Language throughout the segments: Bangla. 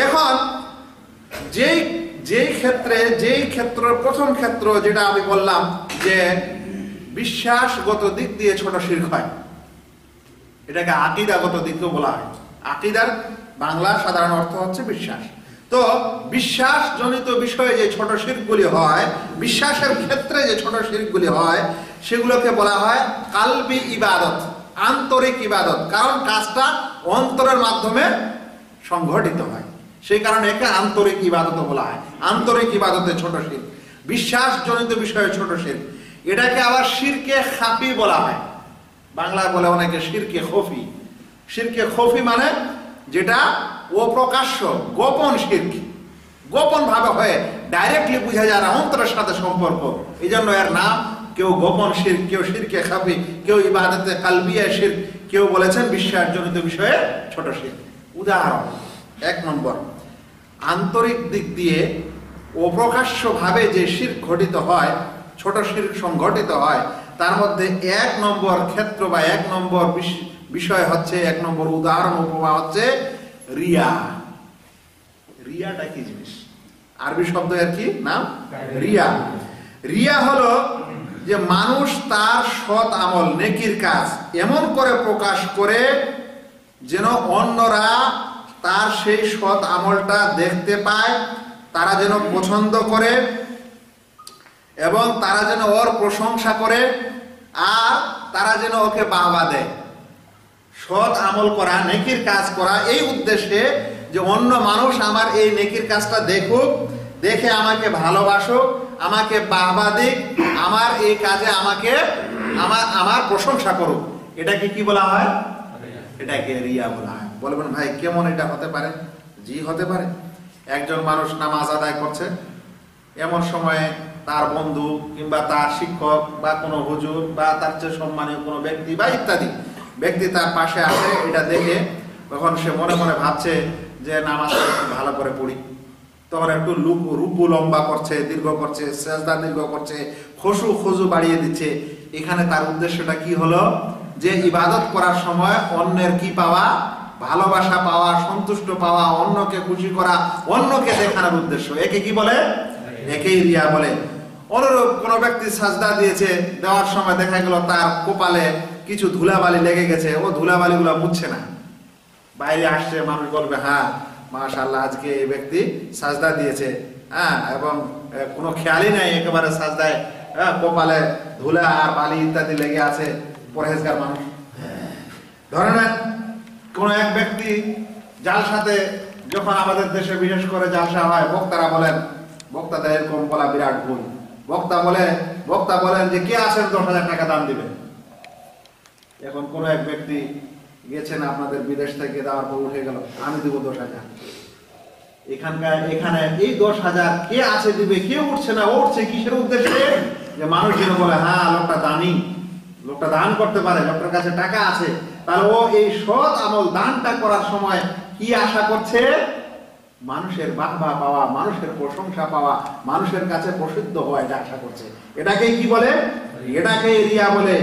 এখন যেই ক্ষেত্র প্রথম ক্ষেত্র যেটা আমি বললাম যে বিশ্বাসগত দিক দিয়ে ছোট শিরক হয়, এটাকে আকীদাগত দিকও বলা হয়। আকীদার বাংলা সাধারণ অর্থ হচ্ছে বিশ্বাস। তো বিশ্বাস জনিত বিষয়ে যে ছোট শিরকগুলি হয়, বিশ্বাসের ক্ষেত্রে যে ছোট শিরকগুলি হয়, সেগুলোকে বলা হয় কালবি ইবাদত, আন্তরিক ইবাদত। কারণ কাজটা অন্তরের মাধ্যমে সংঘটিত হয়, সেই কারণে একে আন্তরিক ইবাদত বলা হয়। আন্তরিক ইবাদতে ছোট শিরক, বিশ্বাস জনিত বিষয়ে ছোট শিরক। এটাকে আবার শিরকে খাফি বলা হয়, বাংলায় বলে অনেকে শিরকে খফি। শিরকে খফি মানে যেটা অপ্রকাশ্য, গোপন শিরক, গোপন ভাবে হয়, ডাইরেক্টলি বোঝা যায় না, অন্তরের সাথে সম্পর্ক। এই জন্য এর নাম কেউ গোপন শিরক, কেউ শিরকে খাফি, কেউ ইবাদতে কালবিয়া শিরক, কেউ বলেছেন বিশ্বাস জনিত বিষয়ে ছোট শিরক। উদাহরণ, 1 নম্বর, আন্তরিক দিক দিয়ে অপ্রকাশ্য ভাবে যে শিরক ঘটিত হয়, ছোট শিরক সংঘটিত হয়, তার মধ্যে 1 নম্বর ক্ষেত্র বা 1 নম্বর বিষয় হচ্ছে, 1 নম্বর উদাহরণ উপমা হচ্ছে রিয়া। রিয়াটা কি জিনিস? আরবি শব্দ এর কি নাম? রিয়া। রিয়া হলো যে মানুষ তার সৎ আমল, নেকির কাজ এমন করে প্রকাশ করে যেন অন্যরা তার সেই সৎ আমলটা দেখতে পায়, তারা যেন পছন্দ করে এবং তারা যেন ওর প্রশংসা করে, আর তারা যেন ওকে বাহবা দেয়। সৎ আমল করা, নেকির কাজ করা এই উদ্দেশ্যে যে অন্য মানুষ আমার এই নেকির কাজটা দেখুক, দেখে আমাকে ভালোবাসুক, আমাকে বাহবা দিক, আমার এই কাজে আমাকে আমার প্রশংসা করুক। এটাকে কি বলা হয়? এটাকে রিয়া বলা হয়। বলবেন ভাই কেমন এটা হতে পারে? জি হতে পারে। একজন মানুষ নামাজ আদায় করছে, এমন সময়ে তার বন্ধু কিংবা তার শিক্ষক বা কোনো হুজুর বা তার চেয়ে সম্মানীয় কোনো ব্যক্তি বা ইত্যাদি ব্যক্তি তার পাশে আসে, এটা দেখে তখন সে মনে মনে ভাবছে যে নামাজটা একটু ভালো করে পড়ি। তখন একটু রুকু লম্বা করছে, দীর্ঘ করছে, সেজদা দীর্ঘ করছে, খুশু বাড়িয়ে দিচ্ছে। এখানে তার উদ্দেশ্যটা কি হলো? যে ইবাদত করার সময় অন্যের কি পাওয়া? ভালোবাসা পাওয়া, সন্তুষ্ট পাওয়া, অন্যকে খুশি করা, অন্যকে দেখানোর উদ্দেশ্য। একে কি বলে? একেই রিয়া বলে। অনুরূপ কোন ব্যক্তি সাজদা দিয়েছে, দেওয়ার সময় দেখা গেল তার কপালে কিছু ধুলাবালি লেগে গেছে, ও ধুলাবালি গুলা মুছছে না। বাইরে আসছে, মানুষ বলবে হ্যাঁ মাশাআল্লাহ আজকে এই ব্যক্তি সাজদা দিয়েছে, হ্যাঁ, এবং কোনো খেয়ালই নাই, একেবারে সাজদায় কপালে ধুলা আর বালি ইত্যাদি লেগে আছে, পরহেজগার মানুষ। ধরে নেন কোন এক ব্যক্তি জালসাতে, যখন আমাদের দেশে বিশেষ করে জালসা হয়, বক্তারা বলেন, বক্তাদের এরকম বলা বিরাট ভুল। বক্তা বলেন যে কে আছেন 10,000 টাকা দান দিবেন। এখন কোন এক ব্যক্তি গেছেন আপনাদের বিদেশ থেকে, দেওয়ার পর উঠে গেল, আমি দিব 10,000। এখানে এই 10,000 কে আছে দিবে, কেউ উঠছে না। উঠছে কিসের উদ্দেশ্যে? যে মানুষ যেন বলে হ্যাঁ লোকটা দানি, লোকটা দান করতে পারে, লোকটার কাছে টাকা আছে। তাহলে ও এই সৎ আমল দানটা করার সময় কি আশা করছে? মানুষের বাহবা পাওয়া, মানুষের প্রশংসা পাওয়া, মানুষের কাছে প্রসিদ্ধ হওয়া, এটা আশা করছে। এটাকেই কি বলে? এটাকে রিয়া বলে।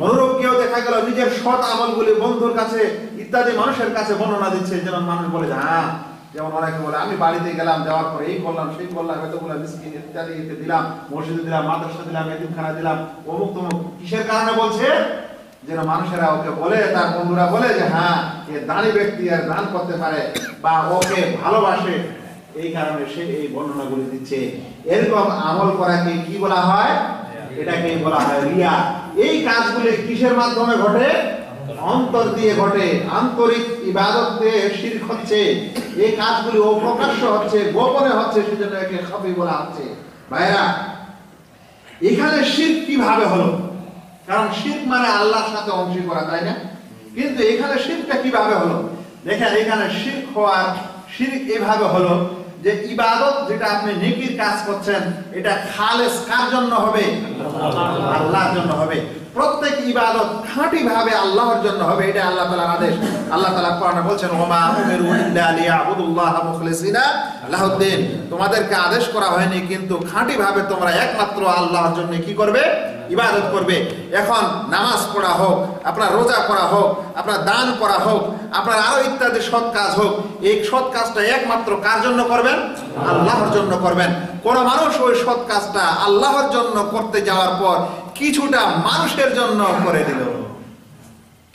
অনুরূপ কেউ দেখা গেল নিজের সৎ আমলগুলি বন্ধুর কাছে ইত্যাদি মানুষের কাছে বর্ণনা দিচ্ছে, যেন মানুষ বলে হ্যাঁ, যেমন অনেকে বলে আমি বাড়িতে গেলাম, যাওয়ার পরে এই করলাম, সেই করলাম, এতগুলো মিসকিন ইত্যাদি দিলাম, মসজিদে দিলাম, মাদ্রাসা দিলাম, এতিমখানা দিলাম, অমুক তমুক। কিসের কারণে বলছে? যেন মানুষেরা ওকে বলে, তার বন্ধুরা বলে যে হ্যাঁ এ দানি ব্যক্তি আর দান করতে পারে বা ওকে ভালোবাসে, এই কারণে সে এই বর্ণনাগুলি দিচ্ছে। এরকম আমল করাকে কি বলা হয়? এটাকে বলা হয় রিয়া। এই কাজগুলি কিসের মাধ্যমে ঘটে? অন্তর দিয়ে ঘটে। আন্তরিক ইবাদতে শিরক হচ্ছে। এই কাজগুলি অপ্রকাশ্য হচ্ছে, গোপনে হচ্ছে, সেজন্য একে খাফি বলা হচ্ছে। ভাইরা, এখানে শিরক কিভাবে হলো? কারণ শিরক মানে আল্লাহর সাথে অংশী করা, তাই না? কিন্তু এখানে শিরকটা কিভাবে হলো? দেখেন, এখানে শিরক হওয়ার শিরক এভাবে হলো যে ইবাদত যেটা আপনি নেকির কাজ করছেন, এটা খালেস কার জন্য হবে? আল্লাহর জন্য হবে। প্রত্যেক ইবাদত খাঁটি ভাবে আল্লাহর জন্য হবে, এটা আল্লাহ তাআলার আদেশ। আল্লাহ তাআলা কোরআনে বলছেন ওমা উমিরু ইল্লা লিয়াবুদুল্লাহ মুখলিসিনা লাহুদ্দিন, তোমাদেরকে আদেশ করা হয়নি কিন্তু খাঁটি ভাবে তোমরা একমাত্র আল্লাহর জন্য কি করবে? ইবাদত করবে। এখন নামাজ পড়া হোক, আপনার রোজা করা হোক, আপনার দান করা হোক, আপনার আরো ইত্যাদি সৎ কাজ হোক, এই সৎ কাজটা একমাত্র কার জন্য করবেন? আল্লাহর জন্য করবেন। কোন মানুষ ওই সৎ কাজটা আল্লাহর জন্য করতে যাওয়ার পর কিছুটা মানুষের জন্য করে দিল।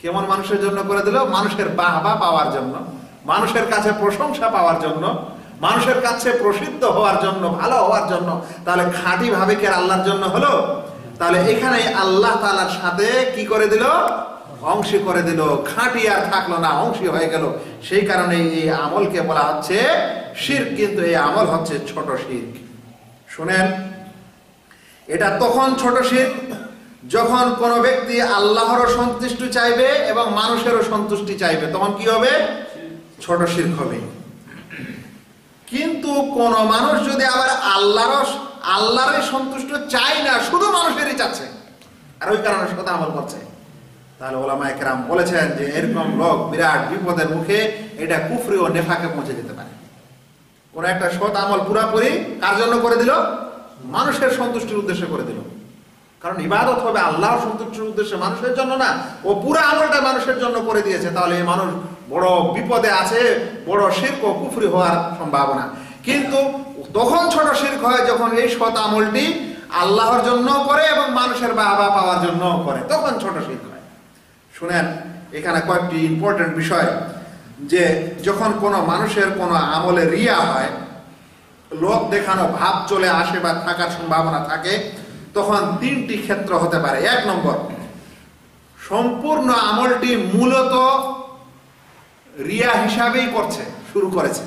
কেমন মানুষের জন্য করে দিল? মানুষের বাহবা পাওয়ার জন্য, মানুষের কাছে প্রশংসা পাওয়ার জন্য, মানুষের কাছে প্রসিদ্ধ হওয়ার জন্য, ভালো হওয়ার জন্য। তাহলে খাঁটি ভাবে কি আল্লাহর জন্য হলো? তাহলে এখানে আল্লাহ তাআলার সাথে কি করে দিল? অংশী করে দিল। খাঁটি আর থাকলো না, অংশী হয়ে গেল। সেই কারণে এই আমলকে বলা হচ্ছে শিরক, কিন্তু এই আমল হচ্ছে ছোট শিরক। শুনেন, এটা তখন ছোট শিরক যখন কোন ব্যক্তি আল্লাহরও সন্তুষ্টি চাইবে এবং মানুষেরও সন্তুষ্টি চাইবে, তখন কি হবে? ছোট শিরক হবে। কিন্তু কোন মানুষ যদি আবার আল্লাহরই সন্তুষ্ট চাই না, শুধু মানুষেরই চাচ্ছে, আর ওই কারণে সাথে আমল করছে, তাহলে ওলামায়ে কেরাম বলেছেন যে এরকম লোক বিরাট বিপদের মুখে, এটা কুফরি ও নেফাকে পৌঁছে যেতে পারে। কোন একটা সৎ আমল পুরাপুরি কার জন্য করে দিল? মানুষের সন্তুষ্টির উদ্দেশ্যে করে দিল। কারণ ইবাদত হবে আল্লাহর সন্তুষ্টির উদ্দেশ্যে, মানুষের জন্য না। ও পুরো আমলটা মানুষের জন্য করে দিয়েছে, তাহলে এই মানুষ বড় বিপদে আছে, বড় শিরক ও কুফরি হওয়ার সম্ভাবনা। কিন্তু তখন ছোট শিরক হয় যখন এই সৎ আমলটি আল্লাহর জন্য করে এবং মানুষের বাহবা পাওয়ার জন্য করে, তখন ছোট শিরক হয়। শুনেন, এখানে কয়েকটি ইম্পর্টেন্ট বিষয়, যে যখন কোনো মানুষের কোনো আমলে রিয়া হয়, লোক দেখানো ভাব চলে আসে বা থাকার সম্ভাবনা থাকে, তখন তিনটি ক্ষেত্র হতে পারে। এক নম্বর, সম্পূর্ণ আমলটি মূলত রিয়া হিসাবেই শুরু করেছে।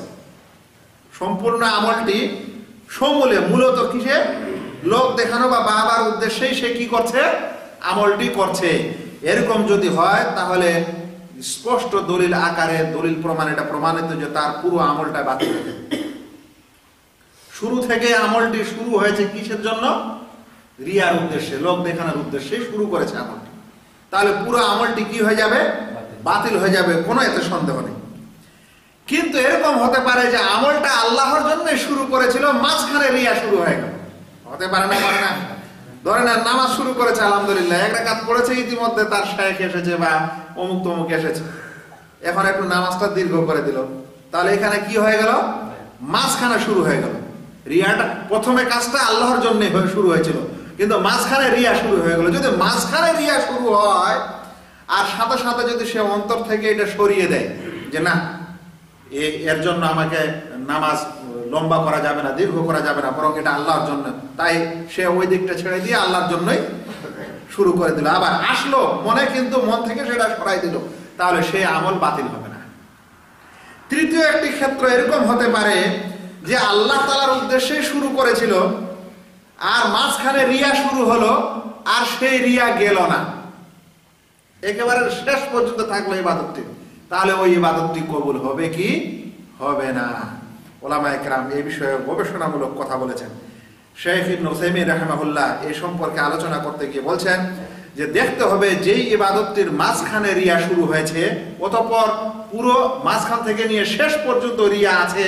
সম্পূর্ণ আমলটি সমূলে মূলত কিসে? লোক দেখানো বা বাবার উদ্দেশ্যেই সে কি করছে? আমলটি করছে। এরকম যদি হয় তাহলে স্পষ্ট দলিল আকারে, দলিল প্রমাণ, এটা প্রমাণিত যে তার পুরো আমলটা বাতিল হয়ে যাবে। শুরু থেকে আমলটি শুরু হয়েছে কিসের জন্য? রিয়ার উদ্দেশ্যে, লোক দেখানোর উদ্দেশ্যে শুরু করেছে আমলটি, তাহলে পুরো আমলটি কি হয়ে যাবে? বাতিল হয়ে যাবে, কোনো এতে সন্দেহ নেই। কিন্তু এরকম হতে পারে যে আমলটা আল্লাহর জন্য শুরু করেছিল, মাঝখানে রিয়া শুরু হয়ে গেল। হতে পারে না? পারে না? ধরেন নামাজ শুরু করেছে, আলহামদুলিল্লাহ, এক রাকাত পড়েছে, ইতিমধ্যে তার শায়েখ এসেছে বা অমুক তমুক এসেছে, এখন একটু নামাজটা দীর্ঘ করে দিল, তাহলে এখানে কি হয়ে গেল? মাঝখানে শুরু হয়ে গেল রিয়াটা। প্রথমে কাজটা আল্লাহর জন্য শুরু হয়েছিল, কিন্তু মাঝখানে রিয়া শুরু হয়ে গেল। যদি মাঝখানে রিয়া শুরু হয় আর সাথে সাথে যদি সে অন্তর থেকে এটা সরিয়ে দেয় যে না, এর জন্য আমাকে নামাজ লম্বা করা যাবে না, দীর্ঘ করা যাবে না, বরং এটা আল্লাহর জন্য, তাই সে ওই দিকটা ছেড়ে দিয়ে আল্লাহর জন্যই শুরু করে দিল, আবার আসলো মনে, কিন্তু মন থেকে সেটা সরাই দিল, তাহলে সে আমল বাতিল হবে না। তৃতীয় একটি ক্ষেত্র এরকম হতে পারে যে আল্লাহ তাআলার উদ্দেশ্যে শুরু করেছিল, আর মাঝখানে রিয়া শুরু হলো, আর সেই রিয়া গেল না, একেবারে শেষ পর্যন্ত থাকলো ইবাদতটি, তাহলে ওই ইবাদতটি কবুল হবে কি হবে না? ওলামায়ে কেরাম এই বিষয়ে গবেষণামূলক কথা বলেছেন। শেখ ইবনে উসাইমিন রাহিমাহুল্লাহ এই সম্পর্কে আলোচনা করতে গিয়ে বলছেন যে দেখতে হবে যেই ইবাদতটির মাঝখানে রিয়া শুরু হয়েছে, অতঃপর পুরো মাঝখান থেকে নিয়ে শেষ পর্যন্ত রিয়া আছে,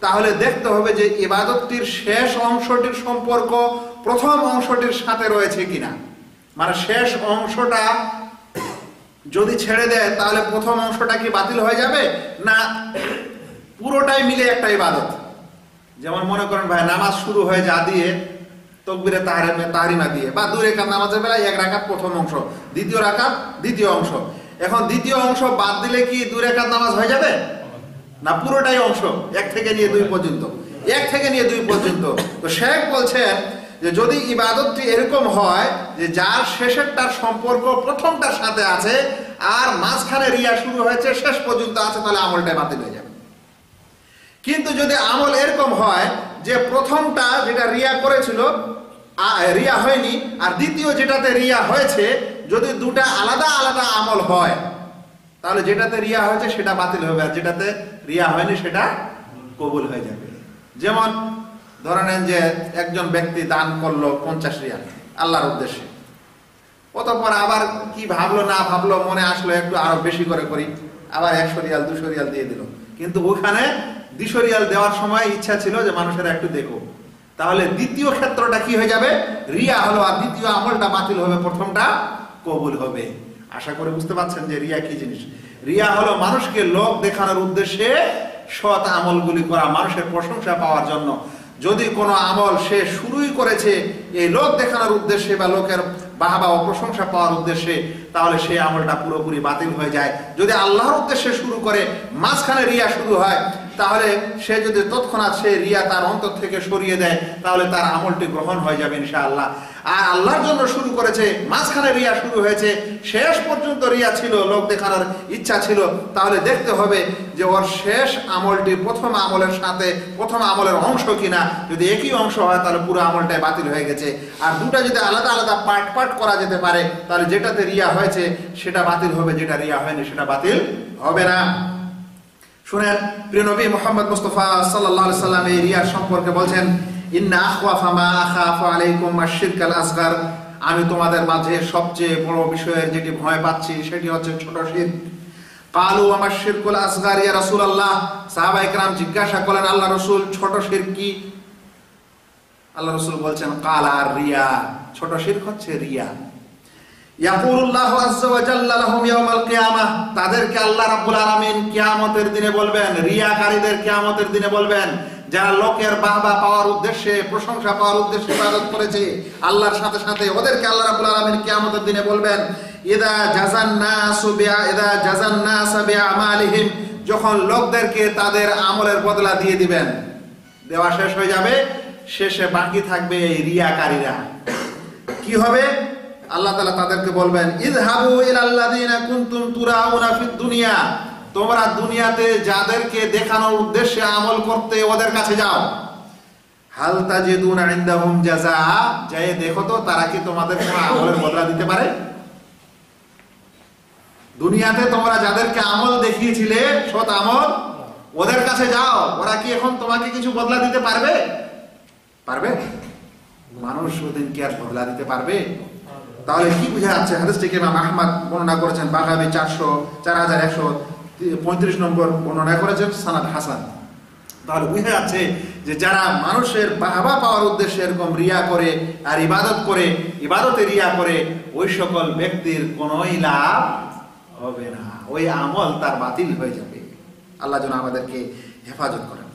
তাহলে দেখতে হবে যে ইবাদতটির শেষ অংশটির সম্পর্ক প্রথম অংশটির সাথে রয়েছে কিনা। মানে শেষ অংশটা যদি ছেড়ে দেয় তাহলে প্রথম অংশটা কি বাতিল হয়ে যাবে, না পুরোটাই মিলে একটা ইবাদত? যেমন মনে করেন ভাই, নামাজ শুরু হয়ে যা দিয়ে তাকবীরে তাহরিমা দিয়ে, বা 2 রাকাত নামাজের বেলায় 1 রাকাত প্রথম অংশ, দ্বিতীয় রাকাত দ্বিতীয় অংশ। এখন দ্বিতীয় অংশ বাদ দিলে কি 2 রাকাত নামাজ হয়ে যাবে? না, পুরোটাই অংশ, 1 থেকে নিয়ে 2 পর্যন্ত, 1 থেকে নিয়ে 2 পর্যন্ত। তো শেখ বলছেন যে যদি ইবাদতটি এরকম হয় যে যার শেষেরটার সম্পর্ক প্রথমটার সাথে আছে, আর মাঝখানে রিয়া শুরু হয়েছে, শেষ পর্যন্ত আছে, তাহলে আমলটা বাতিল হয়ে যাবে। কিন্তু যদি আমল এরকম হয় যে প্রথমটা যেটা রিয়া করেছিল রিয়া হয়নি, আর দ্বিতীয় যেটাতে রিয়া হয়েছে, যদি দুটা আলাদা আলাদা আমল হয়, তাহলে যেটাতে রিয়া হয়েছে সেটা বাতিল হবে, আর যেটাতে রিয়া হয়নি সেটা কবুল হয়ে যাবে। যেমন ধরে নেন যে একজন ব্যক্তি দান করলো 50 রিয়াল আল্লাহর উদ্দেশ্যে, অতঃপর আবার কি ভাবলো না ভাবলো, মনে আসলো একটু আরো বেশি করে করি, আবার 100 রিয়াল 200 রিয়াল দিয়ে দিল। কিন্তু ওখানে 200 রিয়াল দেওয়ার সময় ইচ্ছা ছিল যে মানুষেরা একটু দেখো, তাহলে দ্বিতীয় ক্ষেত্রটা কি হয়ে যাবে? রিয়া হলো, আর দ্বিতীয় আমলটা বাতিল হবে, প্রথমটা কবুল হবে। আশা করে বুঝতে পারছেন যে রিয়া কি জিনিস। রিয়া হলো মানুষকে লোক দেখানোর উদ্দেশ্যে সৎ আমলগুলি করা, মানুষের প্রশংসা পাওয়ার জন্য। যদি কোনো আমল সে শুরুই করেছে এই লোক দেখানোর উদ্দেশ্যে বা লোকের বাহবা ও প্রশংসা পাওয়ার উদ্দেশ্যে, তাহলে সেই আমলটা পুরোপুরি বাতিল হয়ে যায়। যদি আল্লাহর উদ্দেশ্যে শুরু করে মাঝখানে রিয়া শুরু হয়, তাহলে সে যদি তৎক্ষণাৎ সে রিয়া তার অন্তর থেকে সরিয়ে দেয়, তাহলে তার আমলটি গ্রহণ হয়ে যাবে ইনশাআল্লাহ। আর আল্লাহর জন্য শুরু করেছে, মাঝখানে রিয়া শুরু হয়েছে, শেষ পর্যন্ত রিয়া ছিল, লোক দেখানোর ইচ্ছা ছিল, তাহলে দেখতে হবে যে ওর শেষ আমলটি প্রথম আমলের সাথে প্রথম আমলের অংশ কিনা। যদি একই অংশ হয় তাহলে পুরো আমলটাই বাতিল হয়ে গেছে। আর দুটা যদি আলাদা আলাদা পার্ট পার্ট করা যেতে পারে, তাহলে যেটাতে রিয়া হয়েছে সেটা বাতিল হবে, যেটা রিয়া হয়নি সেটা বাতিল হবে না। শুনেন, প্রিয় নবী মুহাম্মদ মুস্তাফা সাল্লাল্লাহু আলাইহি সাল্লাম এই রিয়ার সম্পর্কে বলছেন, ইন্না আখওয়াফা মা আখাফু আলাইকুম আশ-শিরকাল আসগার, আমি তোমাদের মাঝে সবচেয়ে বড় বিষয়ের যেটি ভয় পাচ্ছি সেটি হচ্ছে ছোট শিরক। কালু আমা শিরকুল আসগার ইয়া রাসূলুল্লাহ, সাহাবায়ে কেরাম জিজ্ঞাসা করলেন, আল্লাহ রাসূল ছোট শিরক কি? আল্লাহ রাসূল বলছেন, কালা আর রিয়া, ছোট শিরক হচ্ছে রিয়া। ইয়াকুলুল্লাহু আযজা ওয়া জাল্লা লাহুম ইয়াওমাল কিয়ামাহ, তাদেরকে আল্লাহ রাব্বুল আলামিন কিয়ামতের দিনে বলবেন, রিয়াকারীদের কিয়ামতের দিনে বলবেন, যারা লোকের বাহবা পাওয়ার উদ্দেশ্যে প্রশংসা পাওয়ার উদ্দেশ্যে ইবাদত করেছে আল্লাহর সাথে সাথে, ওদেরকে আল্লাহ রাব্বুল আলামিন কিয়ামতের দিনে বলবেন, ইদা জাযান নাস বিআমালিহিম, যখন লোকদেরকে তাদের আমলের বদলা দিয়ে দিবেন, দেওয়া শেষ হয়ে যাবে, শেষে বাকি থাকবে এই রিয়াকারীরা। কি হবে? আল্লাহ তাআলা তাদেরকে বলবেন, ইযহাবু ইলাল্লাযিনা কুনতুম তুরাউনা ফিদ দুনিয়া, তোমরা দুনিয়াতে যাদেরকে দেখানোর উদ্দেশ্যে আমল করতে ওদের কাছে যাও। হাল তাজিদুনা ইনদাহুম জাযা, যায় দেখো তো তারা কি তোমাদের কোনো আমলের বদলা দিতে পারে? দুনিয়াতে তোমরা যাদেরকে আমল দেখিয়েছিলে সৎ আমল, ওদের কাছে যাও, ওরা কি এখন তোমাকে কিছু বদলা দিতে পারবে? পারবে? মানুষ ওদিন কি আর বদলা দিতে পারবে? তাহলে কি বোঝা যাচ্ছে? হাদিসটিকে ইমাম আহমদ বর্ণনা করেছেন, বাগাবি 4135 নম্বর বর্ণনা করেছেন, সানাদ হাসান। তাহলে বোঝা যাচ্ছে যে যারা মানুষের বাহবা পাওয়ার উদ্দেশ্যে এরকম রিয়া করে আর ইবাদত করে, ইবাদতে রিয়া করে, ওই সকল ব্যক্তির কোনোই লাভ হবে না, ওই আমল তার বাতিল হয়ে যাবে। আল্লাহ যেন আমাদেরকে হেফাজত করেন।